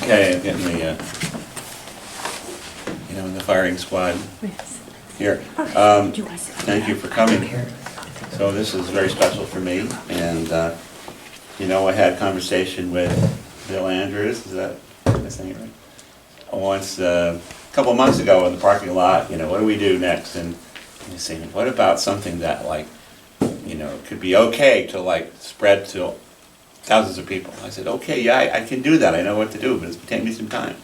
Okay, I'm getting the, in the firing squad here. Thank you for coming. So this is very special for me, and, I had conversation with Bill Andrews, am I saying it right? Once, a couple of months ago in the parking lot, what do we do next? And he's saying, what about something that could be okay to spread to thousands of people? I said, okay, yeah, I can do that. I know what to do, but it's taking me some time.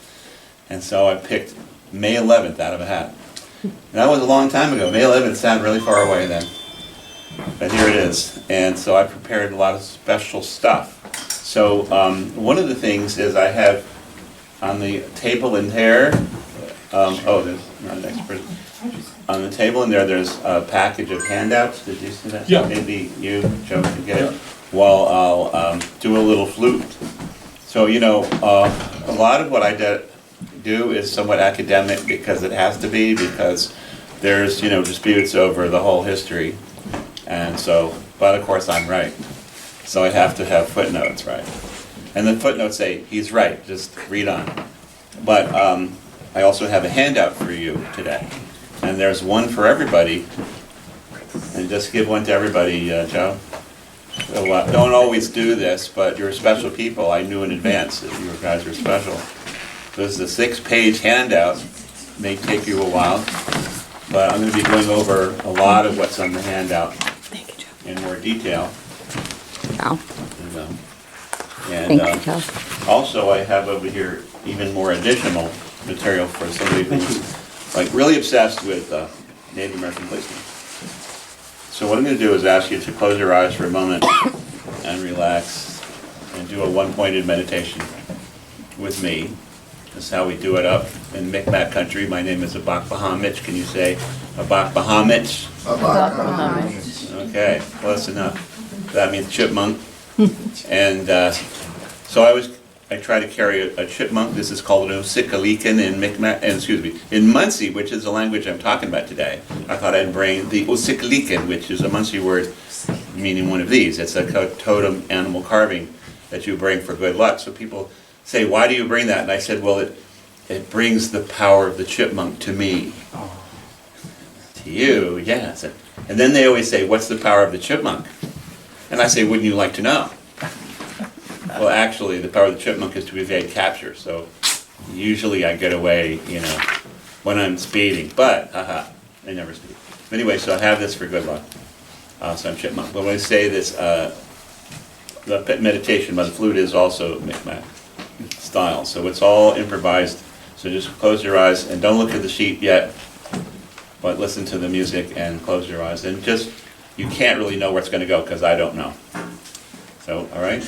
And so I picked May 11th out of a hat. And that was a long time ago. May 11th sounded really far away then. But here it is. And so I prepared a lot of special stuff. So one of the things is I have on the table in there, there's not an expert. On the table in there's a package of handouts. Did you see that? Yeah. Maybe you, Joe, can get it. While I'll do a little flute. So, a lot of what I do is somewhat academic because it has to be, because there's, disputes over the whole history. And so, but of course I'm right. So I have to have footnotes, right? And the footnotes say, he's right, just read on. But I also have a handout for you today. And there's one for everybody. And just give one to everybody, Joe. So, don't always do this, but you're special people. I knew in advance that you guys were special. This is a 6-page handout. May take you a while, but I'm going to be going over a lot of what's on the handout in more detail. Wow. And Thank you, Joe. also I have over here even more additional material for somebody who's really obsessed with Native American policemen. So what I'm going to do is ask you to close your eyes for a moment and relax and do a one-pointed meditation with me. This is how we do it up in Micmac country. My name is Abak Bahamich. Can you say Abak Bahamich? Abak Bahamich. Okay, close enough. That means chipmunk. And so I try to carry a chipmunk. This is called an Usikalikan in Micmac, in Munsee, which is the language I'm talking about today. I thought I'd bring the Usikalikan, which is a Munsee word meaning one of these. It's a totem animal carving that you bring for good luck. So people say, why do you bring that? And I said, well, it brings the power of the chipmunk to me. To you, yes. And then they always say, what's the power of the chipmunk? And I say, wouldn't you like to know? Well, actually, the power of the chipmunk is to evade capture. So usually I get away, when I'm speeding. But, I never speed. Anyway, so I have this for good luck. So I'm chipmunk. But when I say this, the meditation by the flute is also Micmac style. So it's all improvised. So just close your eyes and don't look at the sheet yet, but listen to the music and close your eyes. And you can't really know where it's going to go because I don't know. So, all right?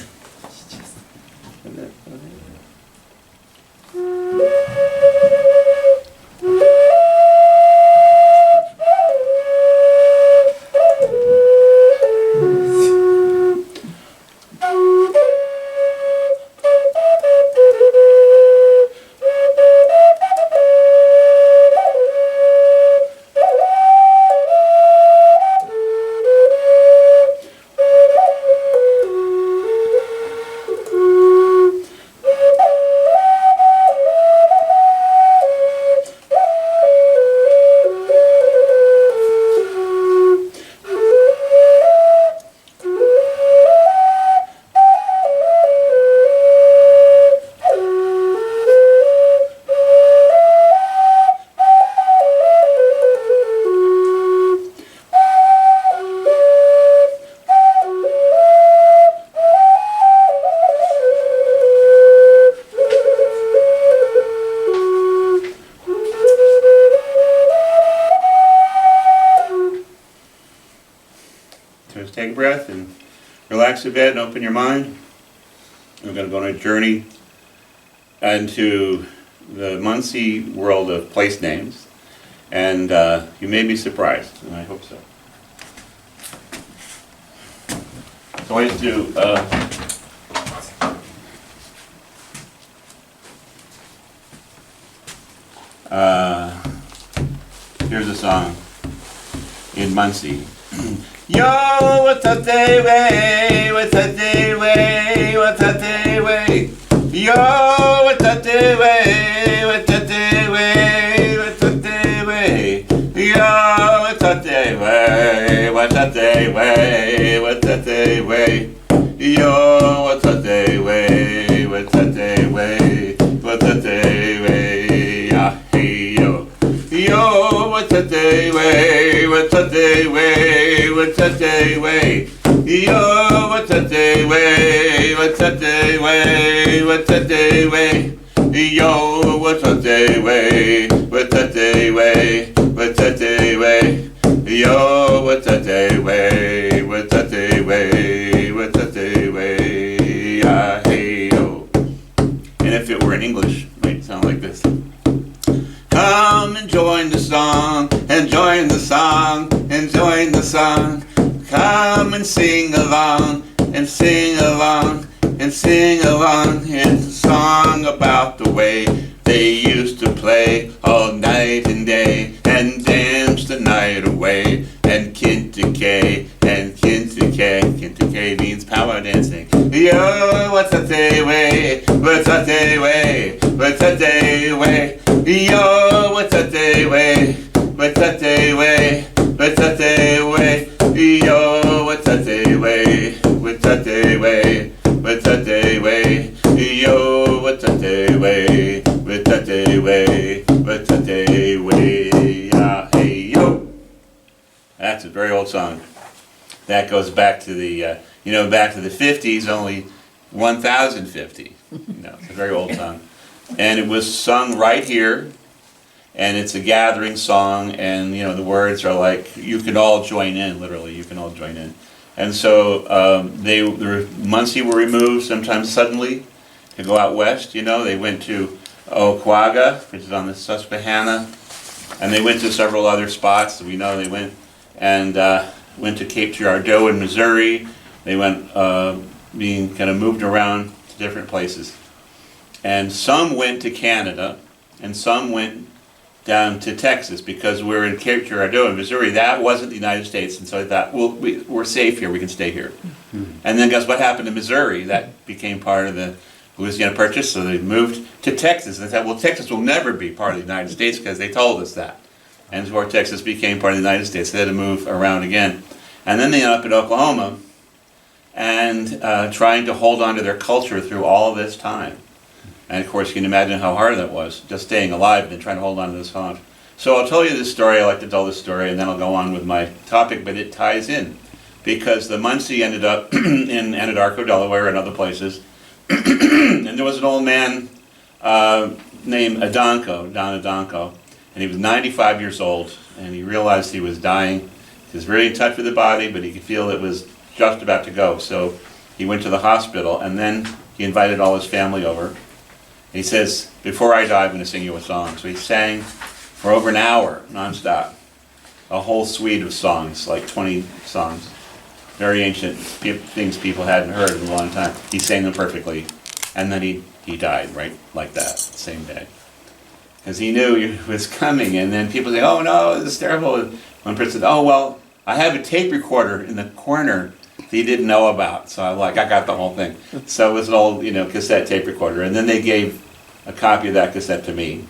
Just take a breath and relax a bit and open your mind. We're going to go on a journey into the Munsee world of place names, and you may be surprised, and I hope so. So I just do here's a song in Munsee. Yo, what's a day way? What's a day way? What's a day way? Yo, what's that day way? What's that day way? What's that day way? Yo, what's that day way? What's that day way? What's that day way? Yo, what's that day way? What's that day way? What's that day way? Yeah, hey, yo. Yo, what's that day way? What's that day way? What's that day way? Yo, what's that day way? What's that day way? What's that day way? Yo, what's that day way? What's that day way? What's that day way? Yo, what's that day way? What's that day way? What's that day way? Ah, hey, yo. And if it were in English, it might sound like this. Come and join the song, and join the song, and join the song. Come and sing along, and sing along, and sing along. It's a song about the way they used to play all night and day, and dance the night away, and kintake, and kintake. Kintake means power dancing. Yo, what's that day way? What's that day way? What's that day way? Yo, what's that day way? What's that day way? What's that day way? Yo, what's that day way? What's that day way? What's that day way? Yo, what's that day way? What's that day way? What's that day way? Ah, hey, yo. That's a very old song. That goes back to the, back to the 50s, only 1050. It's a very old song. And it was sung right here, and it's a gathering song, and the words are like, you can all join in, literally, you can all join in. And so the Munsee were removed sometimes suddenly to go out west. They went to Oquaga, which is on the Susquehanna, and they went to several other spots. We know they went to Cape Girardeau in Missouri. They went being kind of moved around to different places. And some went to Canada, and some went down to Texas, because we're in Cape Girardeau in Missouri. That wasn't the United States, and so I thought, well, we're safe here, we can stay here. And then guess what happened to Missouri? That became part of the Louisiana Purchase, so they moved to Texas. And they thought, well, Texas will never be part of the United States because they told us that. And so Texas became part of the United States. They had to move around again. And then they ended up in Oklahoma, and trying to hold on to their culture through all this time. And of course, you can imagine how hard that was, just staying alive and trying to hold on to this song. So I'll tell you this story. I like to tell this story, and then I'll go on with my topic, but it ties in. Because the Munsee ended up in Anadarko, Delaware, and other places. And there was an old man named Don Adonko, and he was 95 years old, and he realized he was dying. He was very in touch with the body, but he could feel it was just about to go. So he went to the hospital, and then he invited all his family over. He says, before I die, I'm going to sing you a song. So he sang for over an hour, nonstop, a whole suite of songs, like 20 songs. Very ancient things people hadn't heard in a long time. He sang them perfectly. And then he died, right, like that, same day. Because he knew it was coming, and then people say, oh no, this is terrible. And one person said, oh well, I have a tape recorder in the corner that he didn't know about. So I got the whole thing. So it was an old, cassette tape recorder. And then they gave a copy of that cassette to me,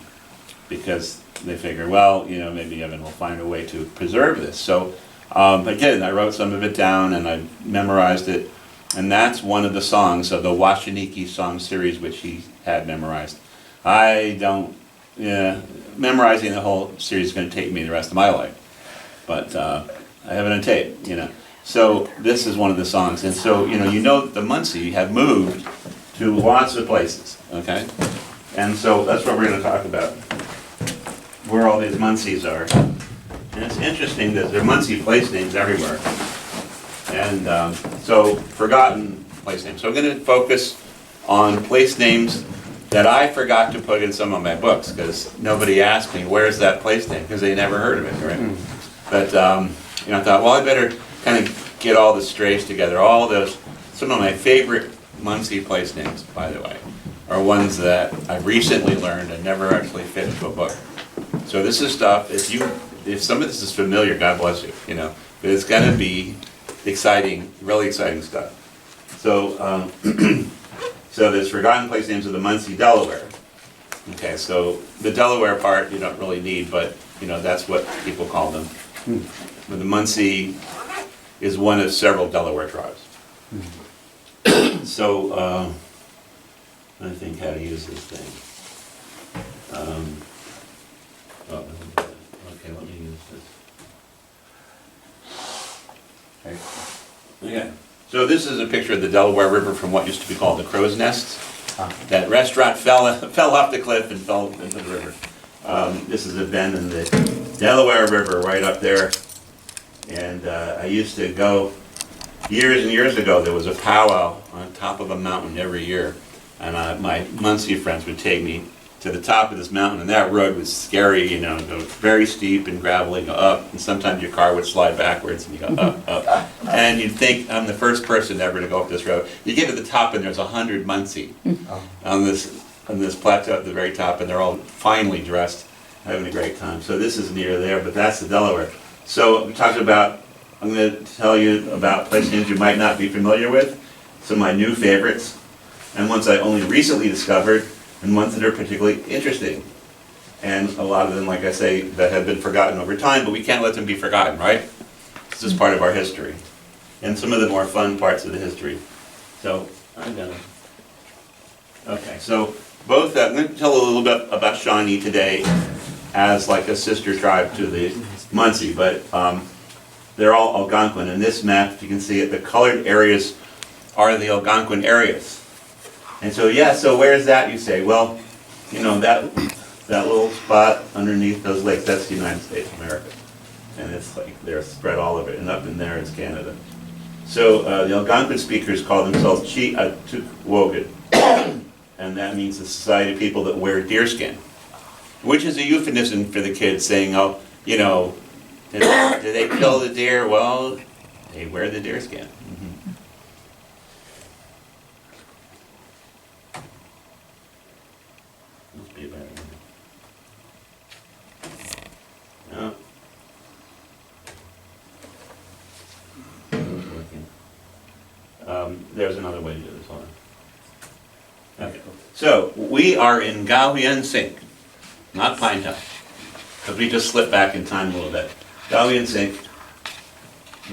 because they figured, well, maybe Evan will find a way to preserve this. So again, I wrote some of it down, and I memorized it. And that's one of the songs of the Washaniki song series, which he had memorized. Memorizing the whole series is going to take me the rest of my life. But I have it on tape, So this is one of the songs. And so, that the Munsee have moved to lots of places, okay? And so that's what we're going to talk about, where all these Munsees are. And it's interesting that there are Munsee place names everywhere. And so, forgotten place names. So I'm going to focus on place names that I forgot to put in some of my books, because nobody asked me, where's that place name? Because they never heard of it, right? But, I thought, well, I better kind of get all the strays together. Some of my favorite Munsee place names, by the way, are ones that I've recently learned and never actually fit into a book. So this is stuff, if some of this is familiar, God bless you, but it's going to be exciting, really exciting stuff. So, So there's forgotten place names of the Munsee, Delaware. Okay, so the Delaware part you don't really need, but you know, that's what people call them. But the Munsee is one of several Delaware tribes. So, I think how to use this thing. Okay, let me use this. Okay, so this is a picture of the Delaware River from what used to be called the Crow's Nest. That restaurant fell off the cliff and fell into the river. This is a bend in the Delaware River right up there. And I used to go, years and years ago, there was a powwow on top of a mountain every year. And my Munsee friends would take me to the top of this mountain, and that road was scary, you know, it was very steep and gravelly, go up, and sometimes your car would slide backwards, and you go up. And you'd think, I'm the first person ever to go up this road. You get to the top, and there's 100 Munsee on this plateau at the very top, and they're all finely dressed, having a great time. So this is near there, but that's the Delaware. So we talked about, I'm going to tell you about place names you might not be familiar with, some of my new favorites, and ones I only recently discovered, and ones that are particularly interesting. And a lot of them, like I say, that have been forgotten over time, but we can't let them be forgotten, right? This is part of our history. And some of the more fun parts of the history. So, I'm gonna... Okay, so both, I'm going to tell a little bit about Shawnee today as like a sister tribe to the Munsee, but they're all Algonquin. In this map, if you can see it, the colored areas are the Algonquin areas. And so, yeah, so where's that, you say? Well, you know, that little spot underneath those lakes, that's the United States of America. And it's like, they're spread all over it, and up in there is Canada. So the Algonquin speakers call themselves Chi-Atuk-Wogan, and that means the society of people that wear deerskin, which is a euphemism for the kids saying, oh, you know, did they kill the deer? Well, they wear the deerskin. Must be about it. No. There's another way to do this, hold on. Okay, so we are in Gauhian Sink, not Pine Hill, because we just slipped back in time a little bit. Gauhian Sink,